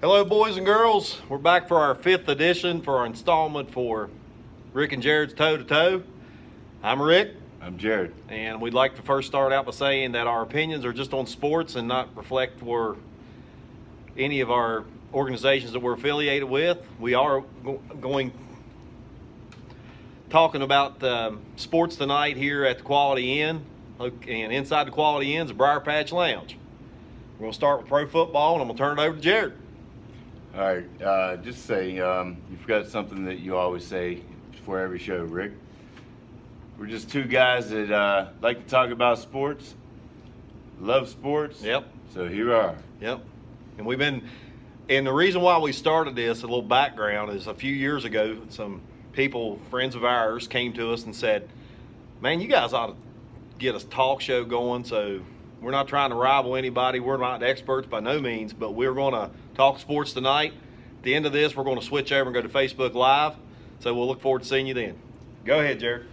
Hello, boys and girls. We're back for our 5th edition for our installment for Rick and Jared's Toe to Toe. I'm Rick. I'm Jared. And we'd like to first start out by saying that our opinions are just on sports and not reflect for any of our organizations that we're affiliated with. We are talking about sports tonight here at the Quality Inn, and inside the Quality Inn is the Briar Patch Lounge. We're going to start with pro football, and I'm going to turn it over to Jared. All right, just say you forgot something that you always say before every show, Rick. We're just two guys that like to talk about sports, love sports. Yep. So here we are. Yep. And the reason why we started this, a little background, is a few years ago, some people, friends of ours, came to us and said, man, you guys ought to get a talk show going. So we're not trying to rival anybody. We're not experts by no means, but we're going to talk sports tonight. At the end of this, we're going to switch over and go to Facebook Live. So we'll look forward to seeing you then. Go ahead, Jared.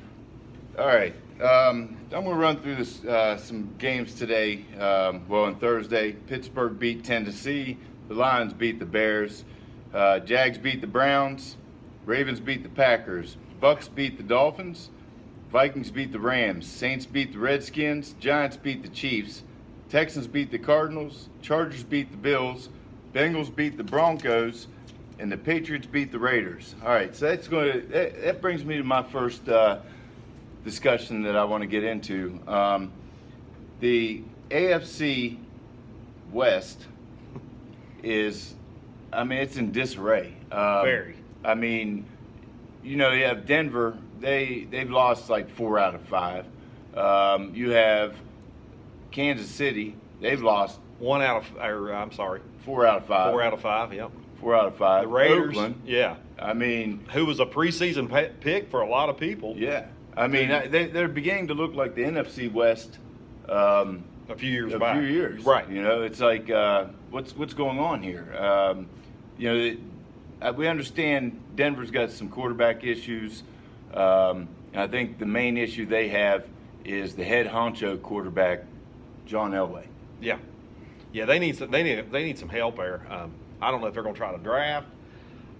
All right. I'm going to run through some games today. On Thursday, Pittsburgh beat Tennessee. The Lions beat the Bears. Jags beat the Browns. Ravens beat the Packers. Bucks beat the Dolphins. Vikings beat the Rams. Saints beat the Redskins. Giants beat the Chiefs. Texans beat the Cardinals. Chargers beat the Bills. Bengals beat the Broncos. And the Patriots beat the Raiders. All right, so that brings me to my first discussion that I want to get into. The AFC West is, it's in disarray. Very. You have Denver. They've lost like 4 out of 5. You have Kansas City. They've lost 4 out of 5. 4 out of 5. 4 out of 5, yep. 4 out of 5. The Raiders, Oakland, yeah. who was a preseason pick for a lot of people. Yeah. They're beginning to look like the NFC West a few years back. A few years. Right. It's like, what's going on here? We understand Denver's got some quarterback issues. And I think the main issue they have is the head honcho quarterback, John Elway. Yeah. Yeah, they need some help there. I don't know if they're going to try to draft.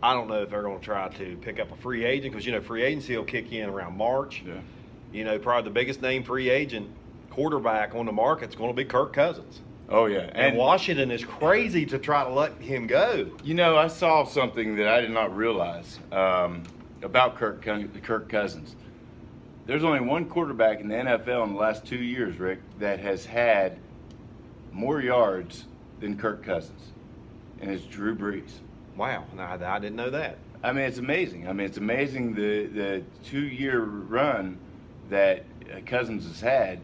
I don't know if they're going to try to pick up a free agent because, free agency will kick in around March. Yeah. Probably the biggest name free agent quarterback on the market is going to be Kirk Cousins. Oh, yeah. And Washington is crazy to try to let him go. I saw something that I did not realize about Kirk Cousins. There's only one quarterback in the NFL in the last 2 years, Rick, that has had more yards than Kirk Cousins, and it's Drew Brees. Wow, I didn't know that. It's amazing. It's amazing the 2-year run that Cousins has had.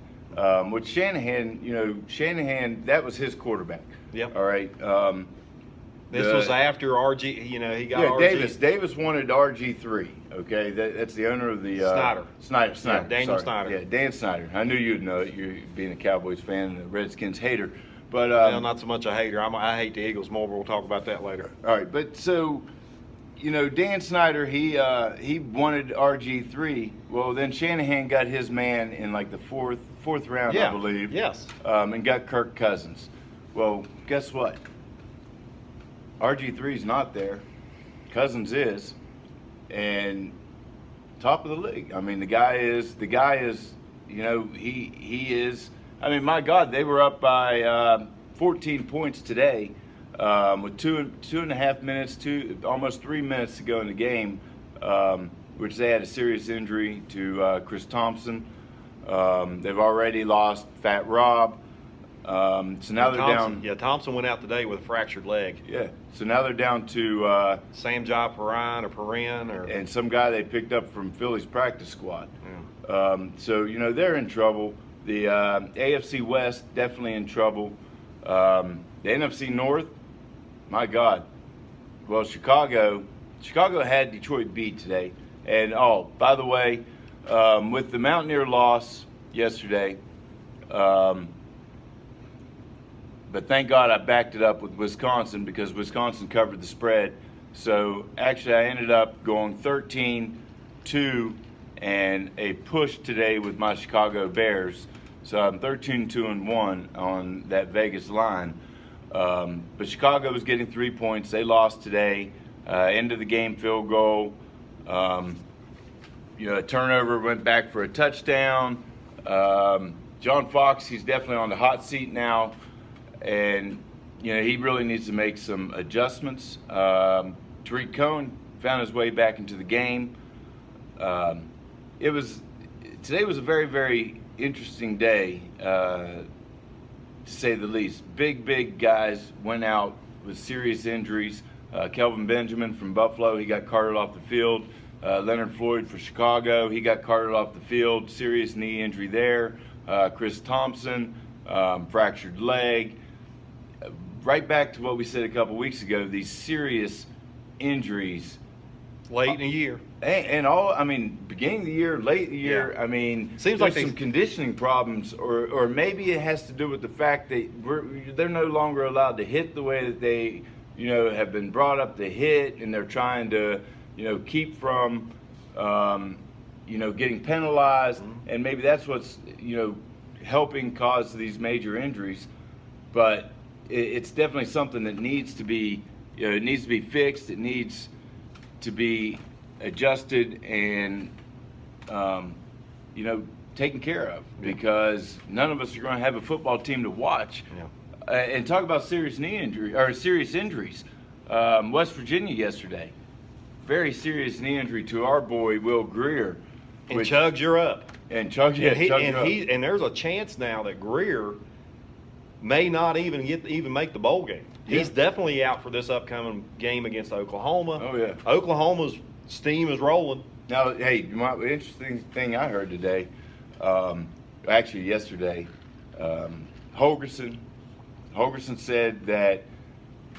With Shanahan, that was his quarterback. Yep. All right. This was after RG. He got RG. Davis wanted RG3. Okay, that's the owner of the Snyder. Snyder. Yeah, Daniel Sorry. Snyder. Yeah, Dan Snyder. I knew you'd know it. You're being a Cowboys fan and a Redskins hater. But not so much a hater. I hate the Eagles more, but we'll talk about that later. All right, but so Dan Snyder, he wanted RG3. Well, then Shanahan got his man in like the fourth round, I believe. Yes. And got Kirk Cousins. Well, guess what? RG3's not there. Cousins is, and top of the league. The guy is. He is. My God, they were up by 14 points today. With 2.5 minutes, almost 3 minutes to go in the game, which they had a serious injury to Chris Thompson. They've already lost Fat Rob. So now they're down. Yeah, Thompson went out today with a fractured leg. Yeah. So now they're down to Samjai and some guy they picked up from Philly's practice squad. Yeah. So they're in trouble. The AFC West definitely in trouble. The NFC North, my God. Well, Chicago had Detroit beat today. And, by the way, with the Mountaineer loss yesterday, but thank God I backed it up with Wisconsin because Wisconsin covered the spread. So, actually, I ended up going 13-2 and a push today with my Chicago Bears. So I'm 13-2-1 on that Vegas line. But Chicago was getting 3 points. They lost today. End of the game field goal. A turnover, went back for a touchdown. John Fox, he's definitely on the hot seat now. And, he really needs to make some adjustments. Tariq Cohen found his way back into the game. Today was a very, very interesting day, to say the least. Big guys went out with serious injuries. Kelvin Benjamin from Buffalo, he got carted off the field. Leonard Floyd for Chicago, he got carted off the field. Serious knee injury there. Chris Thompson, fractured leg. Right back to what we said a couple weeks ago, these serious injuries. Late in the year. Beginning of the year, late in the year, Yeah. Seems like some conditioning problems, or maybe it has to do with the fact that they're no longer allowed to hit the way that they, have been brought up to hit, and they're trying to, keep from, getting penalized, and maybe that's what's, helping cause these major injuries. But it's definitely something that needs to be, it needs to be fixed. It needs to be adjusted and taken care of, because none of us are going to have a football team to watch. Yeah. And talk about serious knee injury or serious injuries. West Virginia yesterday, very serious knee injury to our boy Will Greer. And Chugs, you're up. And Chugs, and there's a chance now that Greer may not even make the bowl game. Yeah. He's definitely out for this upcoming game against Oklahoma. Oh, yeah. Oklahoma's steam is rolling. Now, hey, the interesting thing I heard today, actually yesterday, Holgerson said that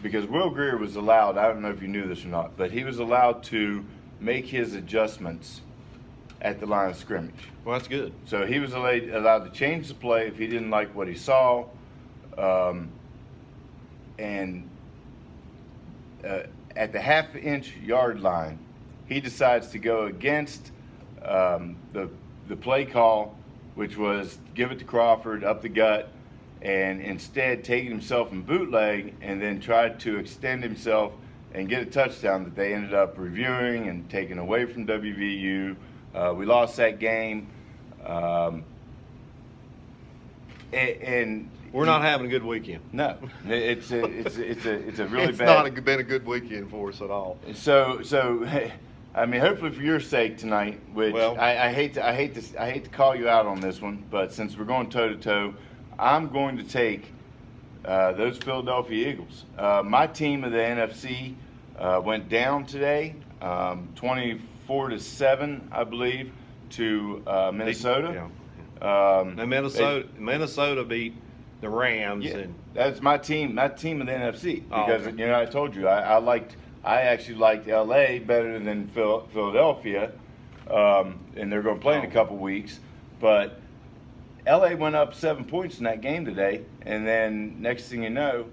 because Will Greer was allowed, I don't know if you knew this or not, but he was allowed to make his adjustments at the line of scrimmage. Well, that's good. So he was allowed to change the play if he didn't like what he saw. And at the half-inch yard line, he decides to go against the play call, which was give it to Crawford up the gut, and instead taking himself in bootleg and then tried to extend himself and get a touchdown that they ended up reviewing and taking away from WVU. We lost that game. And we're not having a good weekend. No, it's a really it's bad. It's not been a good weekend for us at all. So hopefully for your sake tonight, which I hate to call you out on this one, but since we're going toe to toe, I'm going to take those Philadelphia Eagles. My team of the NFC went down today, 24-7, I believe, to Minnesota. And Minnesota beat the Rams. Yeah, and that's my team of the NFC, because I told you I actually liked LA better than Philadelphia, and they're going to play in a couple weeks. But LA went up 7 points in that game today, and then next thing you know,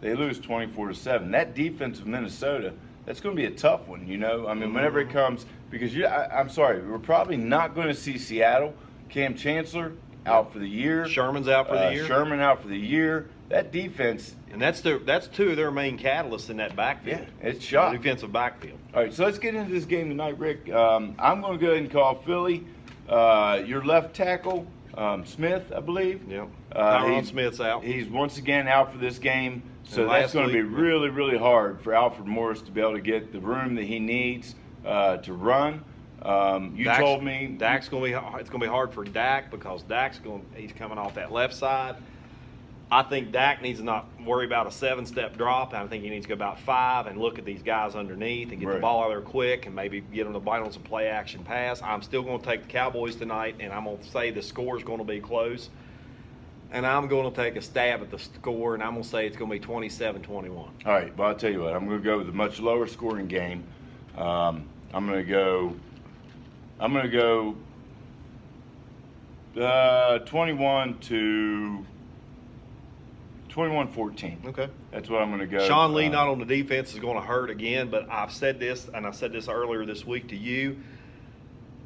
they lose 24-7. That defense of Minnesota, that's going to be a tough one. Whenever it comes, because I'm sorry, we're probably not going to see Seattle. Cam Chancellor out for the year. Sherman's out for the year. Sherman out for the year. That defense, and that's two of their main catalysts in that backfield. Yeah, it's shot. Defensive backfield. All right, so let's get into this game tonight, Rick. I'm going to go ahead and call Philly. Your left tackle, Smith, I believe. Yep. Tyron Smith's out. He's once again out for this game. So that's going to be really, really hard for Alfred Morris to be able to get the room that he needs to run. Told me Dak's going to be. It's going to be hard for Dak, because he's coming off that left side. I think Dak needs to not worry about a 7-step drop. I think he needs to go about 5 and look at these guys underneath and get the ball out there quick and maybe get them to bite on some play action pass. I'm still going to take the Cowboys tonight, and I'm going to say the score is going to be close. And I'm going to take a stab at the score, and I'm going to say it's going to be 27-21. All right, well, I'll tell you what. I'm going to go with a much lower scoring game. I'm going to go 21-14. Okay. That's what I'm going to go. Sean Lee not on the defense is going to hurt again, but I've said this, and I said this earlier this week to you.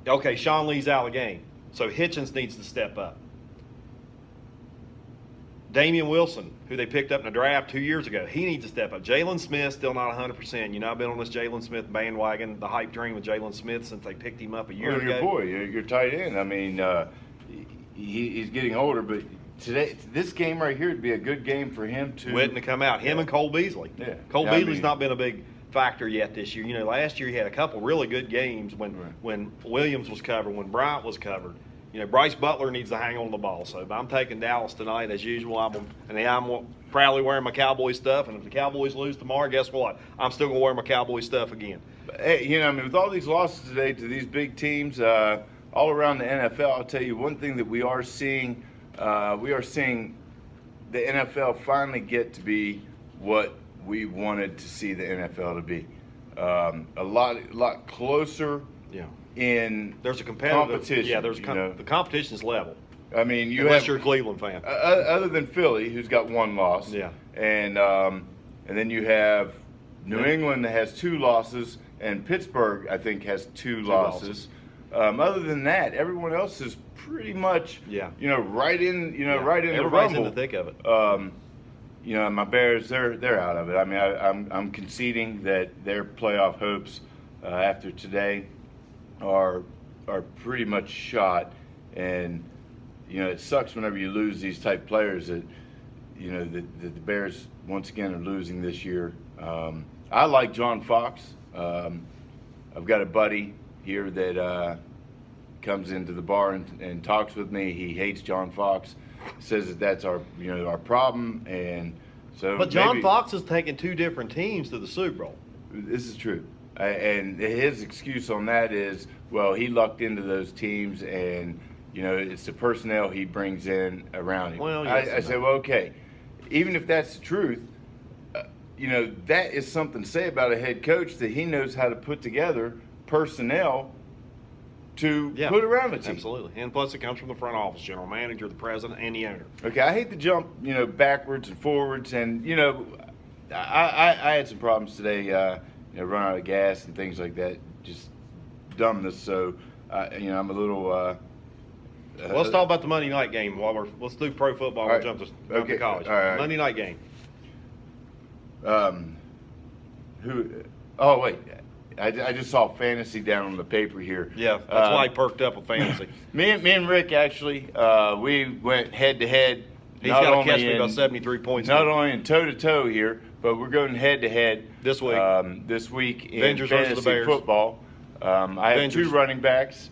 Okay, Sean Lee's out of the game, so Hitchens needs to step up. Damian Wilson, who they picked up in the draft 2 years ago, he needs to step up. Jalen Smith, still not 100%. You know, I've been on this Jalen Smith bandwagon, the hype train with Jalen Smith since they picked him up a year ago. Your boy, your tight end. I mean, he's getting older, but today, this game right here would be a good game for him to. Waiting to come out. Him and Cole Beasley. Yeah. Cole Beasley's not been a big factor yet this year. You know, last year he had a couple really good games when Williams was covered, when Bryant was covered. You know, Bryce Butler needs to hang on the ball. So I'm taking Dallas tonight as usual. I'm proudly wearing my Cowboy stuff. And if the Cowboys lose tomorrow, guess what? I'm still going to wear my Cowboy stuff again. Hey, you know, I mean, with all these losses today to these big teams all around the NFL, I'll tell you one thing that we are seeing. We are seeing the NFL finally get to be what we wanted to see the NFL to be. A lot closer. Yeah. There's a competitive competition. Yeah, the competition's level. I mean, unless you're a Cleveland fan. Other than Philly, who's got one loss. Yeah. And then you have New England that has 2 losses, and Pittsburgh, I think, has 2 losses. Other than that, everyone else is pretty much, right in, right in the rumble. Everybody's in the thick of it. My Bears, they're out of it. I mean, I'm conceding that their playoff hopes after today are pretty much shot, and it sucks whenever you lose these type players that the Bears once again are losing this year. I like John Fox. I've got a buddy here that comes into the bar and talks with me. He hates John Fox, says that's our problem, and so. But John Fox has taken 2 different teams to the Super Bowl. This is true. And his excuse on that is, well, he lucked into those teams, and it's the personnel he brings in around him. Well, yes, I say, well, okay, even if that's the truth, that is something to say about a head coach, that he knows how to put together personnel to put around the team. Absolutely, and plus it comes from the front office, general manager, the president, and the owner. Okay, I hate to jump, backwards and forwards, and I had some problems today. Run out of gas and things like that, just dumbness. So, I'm a little. Let's talk about the Monday night game. Let's do pro football. We'll jump to college. All right. Monday night game. Who? Oh wait, I just saw fantasy down on the paper here. Yeah, that's why I perked up with fantasy. me and Rick actually, we went head to head. He's got to catch me about 73 points. Not only in toe to toe here, but we're going head to head this week. This week in Avengers fantasy versus the Bears. Football. I have 2 running backs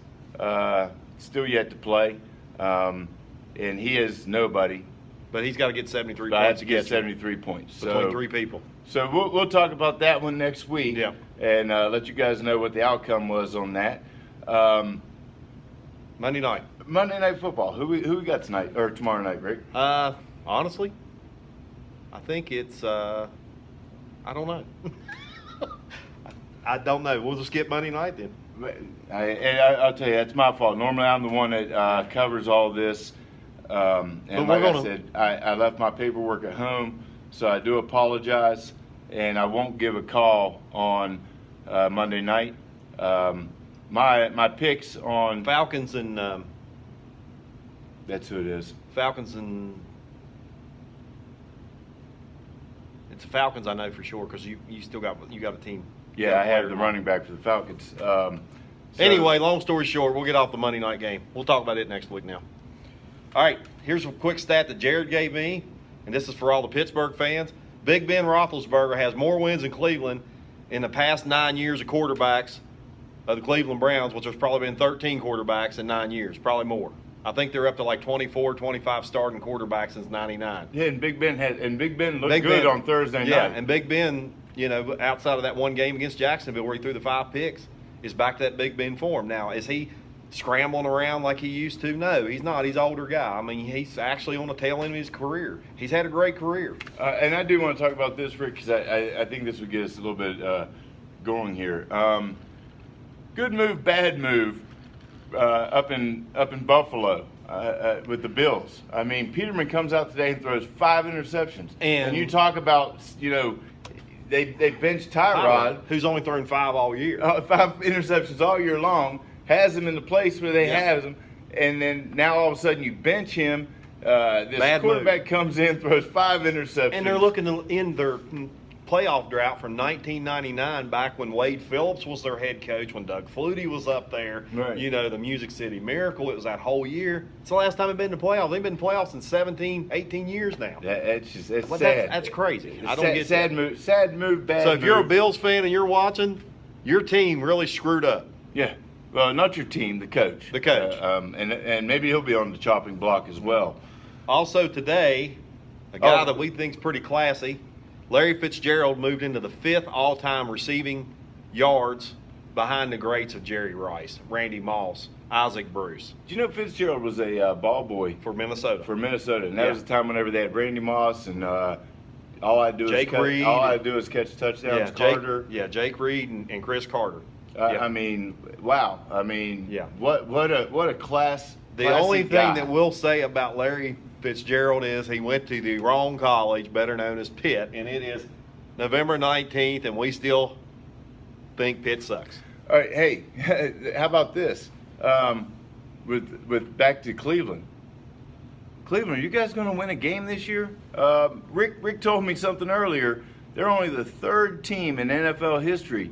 still yet to play, and he is nobody. But he's got to get 73 But points. I have to get 73 points. Between 3 people. So we'll talk about that one next week. Yeah. And let you guys know what the outcome was on that. Monday night. Monday Night Football. Who we got tonight or tomorrow night, Rick? Honestly, I think it's I don't know. I don't know. We'll just skip Monday night then. I'll tell you, that's my fault. Normally, I'm the one that covers all this. And like I said, I left my paperwork at home, so I do apologize, and I won't give a call on Monday night. My picks on Falcons and that's who it is. Falcons and it's the Falcons. I know for sure because you still got a team. Yeah, I have the running back for the Falcons. Anyway, long story short, we'll get off the Monday night game. We'll talk about it next week now. All right, here's a quick stat that Jared gave me, and this is for all the Pittsburgh fans. Big Ben Roethlisberger has more wins in Cleveland in the past 9 years of quarterbacks of the Cleveland Browns, which there's probably been 13 quarterbacks in 9 years, probably more. I think they're up to like 24, 25 starting quarterbacks since '99. Yeah, and Big Ben looked good on Thursday night. Yeah, and Big Ben, outside of that one game against Jacksonville where he threw the 5 picks, is back to that Big Ben form. Now, is he scrambling around like he used to? No, he's not. He's an older guy. I mean, he's actually on the tail end of his career. He's had a great career. And I do want to talk about this, Rick, because I think this would get us a little bit going here. Good move, bad move up in Buffalo with the Bills. I mean, Peterman comes out today and throws 5 interceptions. And you talk about, they benched Tyrod, who's only thrown 5 all year. 5 interceptions all year long. Has him in the place where they have him, and then now all of a sudden you bench him, This Bad quarterback move. comes in, throws 5 interceptions. And they're looking to end their playoff drought from 1999, back when Wade Phillips was their head coach, when Doug Flutie was up there. Right. You know, the Music City Miracle. It was that whole year. It's the last time they've been in the playoffs. They've been in the playoffs in 17, 18 years now. It's just it's Well, sad. that's crazy. I don't sad, get sad that. move. Sad move. Bad. So if you're a move. Bills fan and you're watching, your team really screwed up. Yeah. Well, not your team, the coach. The coach. And maybe he'll be on the chopping block as well. Also today, a guy Oh. that we think's pretty classy, Larry Fitzgerald, moved into the 5th all-time receiving yards behind the greats of Jerry Rice, Randy Moss, Isaac Bruce Do you know Fitzgerald was a ball boy for Minnesota. for Minnesota, and that Yeah. was the time whenever they had Randy Moss and all I do Jake is Reed. catch touchdowns. Jake, Carter. Jake Reed and Chris Carter. I mean, wow. I mean, Yeah. What a class. The classy only guy. thing that we'll say about Larry Fitzgerald is he went to the wrong college, better known as Pitt, and it is November 19th, and we still think Pitt sucks. All right, hey, how about this? With back to Cleveland. Cleveland, are you guys going to win a game this year? Rick told me something earlier. They're only the 3rd team in NFL history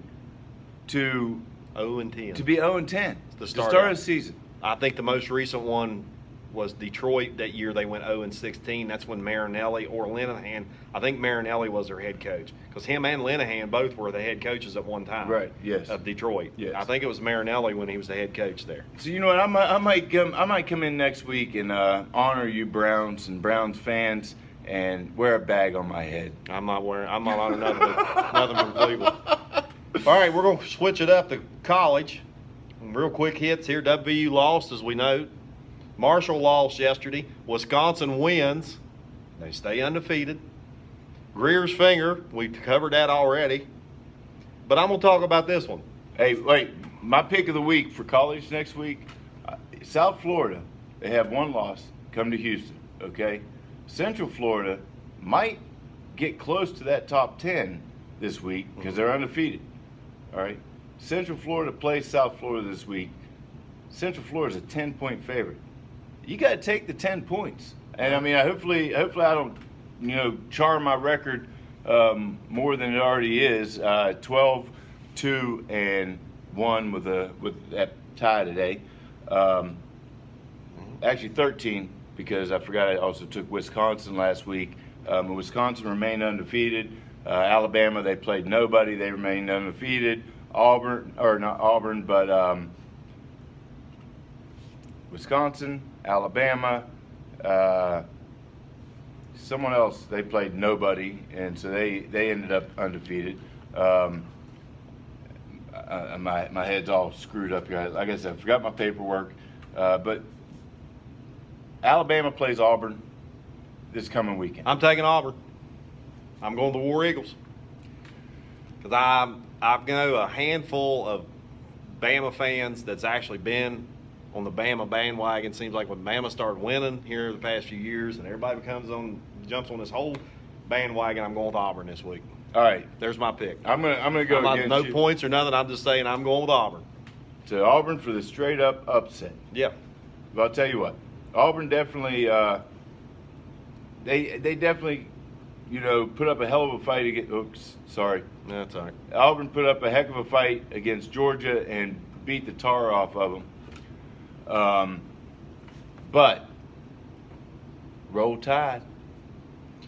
to 0-10. be 0-10 The to start start out. of the season. I think the most recent one was Detroit. That year they went 0-16. That's when Marinelli or Linehan. I think Marinelli was their head coach, because him and Linehan both were the head coaches at one time. Right, yes. Of Detroit. Yes. I think it was Marinelli when he was the head coach there. So you know what? I might come in next week and honor you Browns and Browns fans and wear a bag on my head. I'm not on another from Cleveland. All right, we're going to switch it up to college. Real quick hits here. WVU lost, as we know. Marshall lost yesterday. Wisconsin wins. They stay undefeated. Greer's finger, we covered that already. But I'm going to talk about this one. Hey, wait! My pick of the week for college next week, South Florida. They have 1 loss. Come to Houston, okay? Central Florida might get close to that top 10 this week because they're undefeated. All right. Central Florida plays South Florida this week. Central Florida is a 10-point favorite. You got to take the 10 points. And I mean, hopefully I don't, char my record more than it already is. 12-2-1 with that tie today. Actually 13, because I forgot I also took Wisconsin last week. Wisconsin remained undefeated. Alabama, they played nobody. They remained undefeated. Auburn, or not Auburn, but Wisconsin, Alabama, someone else, they played nobody, and so they ended up undefeated. My head's all screwed up here. Like I said, I forgot my paperwork. But Alabama plays Auburn this coming weekend. I'm taking Auburn. I'm going to the War Eagles. Because I've know a handful of Bama fans that's actually been on the Bama bandwagon. Seems like when Bama started winning here the past few years, and everybody jumps on this whole bandwagon, I'm going with Auburn this week. All right, There's my pick. I'm gonna go I'm not, against no you points or nothing. I'm just saying I'm going with Auburn. to Auburn for the straight up upset. Yeah. But I'll tell you what, Auburn definitely they definitely put up a hell of a fight against. Oops, sorry. That's all right. Auburn put up a heck of a fight against Georgia and beat the tar off of them. But roll Tide.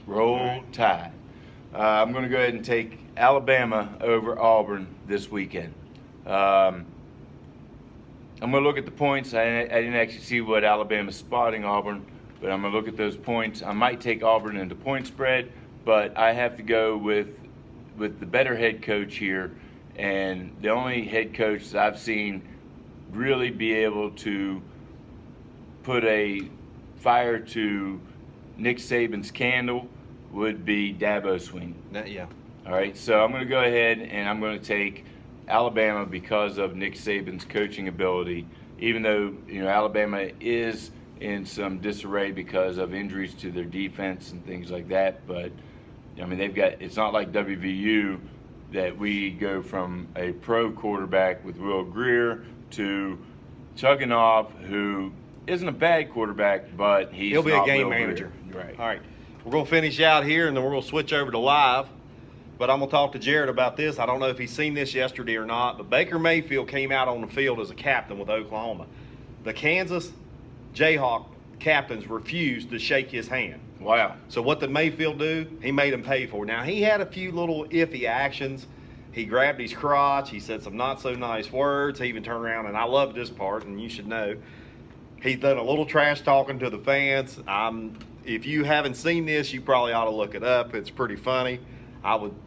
Roll Tide. I'm going to go ahead and take Alabama over Auburn this weekend. I'm going to look at the points. I didn't actually see what Alabama's spotting Auburn, but I'm going to look at those points. I might take Auburn into point spread, but I have to go with the better head coach here, and the only head coach that I've seen really be able to put a fire to Nick Saban's candle would be Dabo Swinney. Yeah. All right, so I'm going to go ahead and I'm going to take Alabama because of Nick Saban's coaching ability, even though Alabama is in some disarray because of injuries to their defense and things like that. But I mean, it's not like WVU that we go from a pro quarterback with Will Greer to Chugginoff, who isn't a bad quarterback, but he'll be a not game Will Grier. manager. Right. All right. We're going to finish out here, and then we're going to switch over to live. But I'm going to talk to Jared about this. I don't know if he's seen this yesterday or not, but Baker Mayfield came out on the field as a captain with Oklahoma. The Kansas Jayhawk captains refused to shake his hand. Wow. So what did Mayfield do? He made him pay for it. Now, he had a few little iffy actions. He grabbed his crotch. He said some not so nice words. He even turned around, and I loved this part, and you should know. He's done a little trash talking to the fans. If you haven't seen this, you probably ought to look it up. It's pretty funny.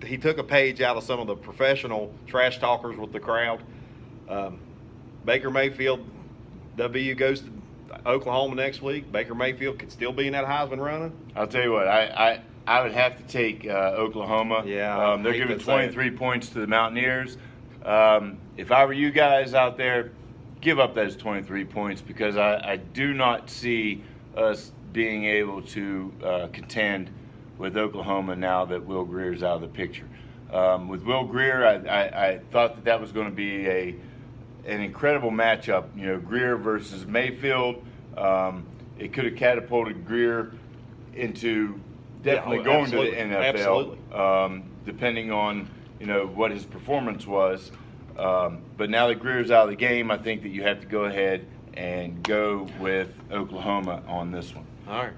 He took a page out of some of the professional trash talkers with the crowd. Baker Mayfield, W goes to Oklahoma next week. Baker Mayfield could still be in that Heisman running. I'll tell you what, I would have to take Oklahoma. Yeah, they're giving 23 points to the Mountaineers. If I were you guys out there, give up those 23 points because I do not see us being able to contend with Oklahoma now that Will Grier's out of the picture. With Will Grier, I thought that was going to be an incredible matchup. You know, Grier versus Mayfield. It could have catapulted Grier into definitely going to the NFL. Absolutely. Depending on what his performance was. But now that Grier's out of the game, I think that you have to go ahead and go with Oklahoma on this one. All right.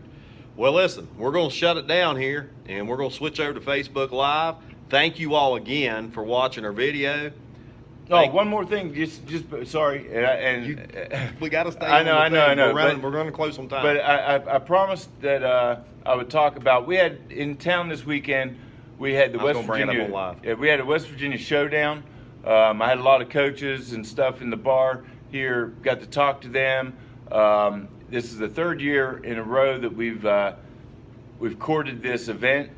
Well, listen, we're going to shut it down here, and we're going to switch over to Facebook Live. Thank you all again for watching our video. One more thing, just sorry, we got to stay. I know. We're running close on time. But I promised that I would talk about. We had in town this weekend. We had the West Virginia. We had a West Virginia showdown. I had a lot of coaches and stuff in the bar here. Got to talk to them. This is the third year in a row that we've courted this event.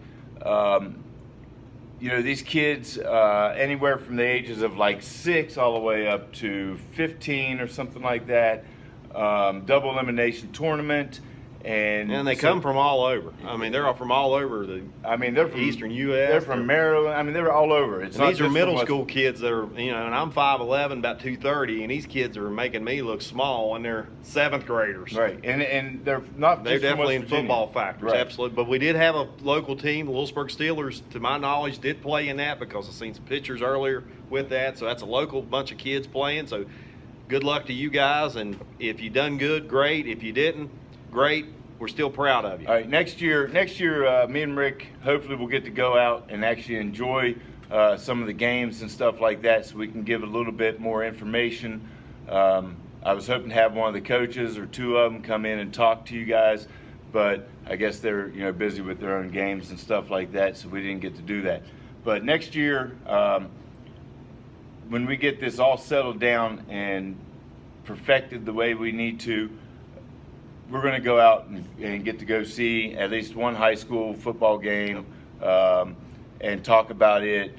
These kids, anywhere from the ages of like 6 all the way up to 15 or something like that. Double elimination tournament. And they come from all over. I mean, they're all from all over they're from Eastern U.S. They're from Maryland. I mean, they're all over. These are middle school kids that are, and I'm 5'11", about 230, and these kids are making me look small, and they're 7th graders. Right, and they're not. They're just definitely in football factors, right. Absolutely. But we did have a local team, the Lewisburg Steelers, to my knowledge, did play in that because I've seen some pictures earlier with that. So that's a local bunch of kids playing. So good luck to you guys, and if you done good, great. If you didn't, great. We're still proud of you. All right, next year, me and Rick hopefully will get to go out and actually enjoy some of the games and stuff like that, so we can give a little bit more information. I was hoping to have one of the coaches or 2 of them come in and talk to you guys, but I guess they're busy with their own games and stuff like that, so we didn't get to do that. But next year, when we get this all settled down and perfected the way we need to, we're going to go out and get to go see at least one high school football game and talk about it